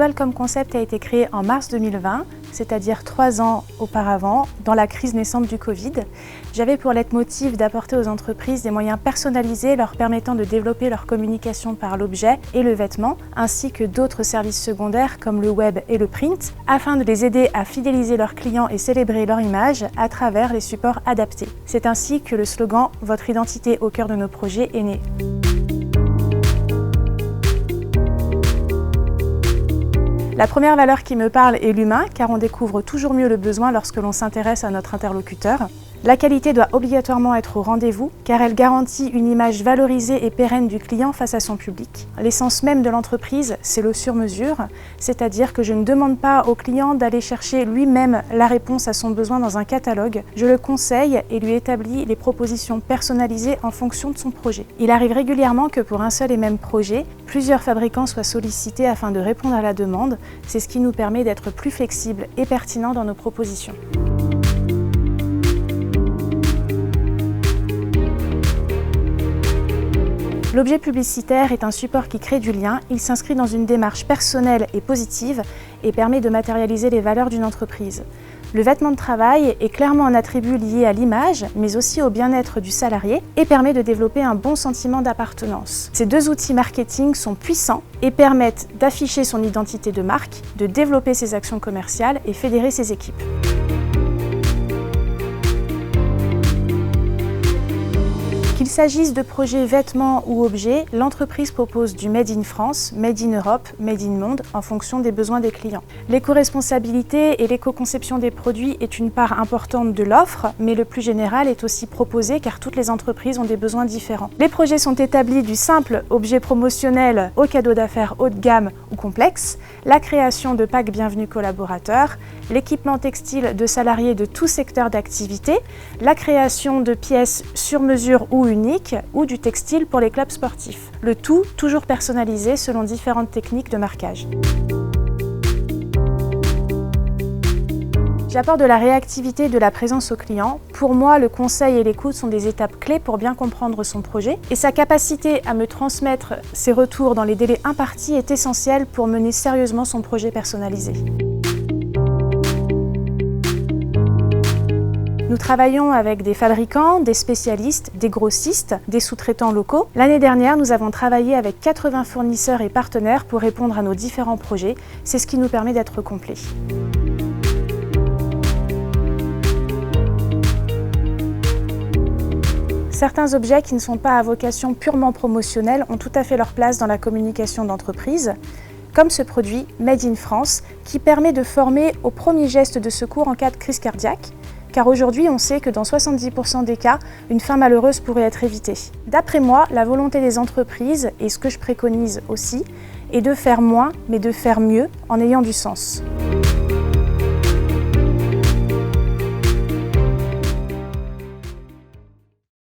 Globalcom Concept a été créé en mars 2020, c'est-à-dire 3 ans auparavant, dans la crise naissante du Covid. J'avais pour leitmotiv d'apporter aux entreprises des moyens personnalisés leur permettant de développer leur communication par l'objet et le vêtement, ainsi que d'autres services secondaires comme le web et le print, afin de les aider à fidéliser leurs clients et célébrer leur image à travers les supports adaptés. C'est ainsi que le slogan « Votre identité au cœur de nos projets » est né. La première valeur qui me parle est l'humain, car on découvre toujours mieux le besoin lorsque l'on s'intéresse à notre interlocuteur. La qualité doit obligatoirement être au rendez-vous, car elle garantit une image valorisée et pérenne du client face à son public. L'essence même de l'entreprise, c'est le sur-mesure, c'est-à-dire que je ne demande pas au client d'aller chercher lui-même la réponse à son besoin dans un catalogue. Je le conseille et lui établis les propositions personnalisées en fonction de son projet. Il arrive régulièrement que pour un seul et même projet, plusieurs fabricants soient sollicités afin de répondre à la demande. C'est ce qui nous permet d'être plus flexibles et pertinents dans nos propositions. L'objet publicitaire est un support qui crée du lien, il s'inscrit dans une démarche personnelle et positive et permet de matérialiser les valeurs d'une entreprise. Le vêtement de travail est clairement un attribut lié à l'image, mais aussi au bien-être du salarié et permet de développer un bon sentiment d'appartenance. Ces deux outils marketing sont puissants et permettent d'afficher son identité de marque, de développer ses actions commerciales et fédérer ses équipes. Qu'il s'agisse de projets vêtements ou objets, l'entreprise propose du Made in France, Made in Europe, Made in Monde en fonction des besoins des clients. L'éco-responsabilité et l'éco-conception des produits est une part importante de l'offre, mais le plus général est aussi proposé car toutes les entreprises ont des besoins différents. Les projets sont établis du simple objet promotionnel au cadeau d'affaires haut de gamme ou complexe, la création de packs bienvenus collaborateurs, l'équipement textile de salariés de tout secteur d'activité, la création de pièces sur mesure ou unique ou du textile pour les clubs sportifs. Le tout toujours personnalisé selon différentes techniques de marquage. J'apporte de la réactivité et de la présence au client. Pour moi, le conseil et l'écoute sont des étapes clés pour bien comprendre son projet et sa capacité à me transmettre ses retours dans les délais impartis est essentielle pour mener sérieusement son projet personnalisé. Nous travaillons avec des fabricants, des spécialistes, des grossistes, des sous-traitants locaux. L'année dernière, nous avons travaillé avec 80 fournisseurs et partenaires pour répondre à nos différents projets. C'est ce qui nous permet d'être complets. Certains objets qui ne sont pas à vocation purement promotionnelle ont tout à fait leur place dans la communication d'entreprise, comme ce produit Made in France qui permet de former au premier geste de secours en cas de crise cardiaque. Car aujourd'hui, on sait que dans 70% des cas, une fin malheureuse pourrait être évitée. D'après moi, la volonté des entreprises, et ce que je préconise aussi, est de faire moins, mais de faire mieux en ayant du sens.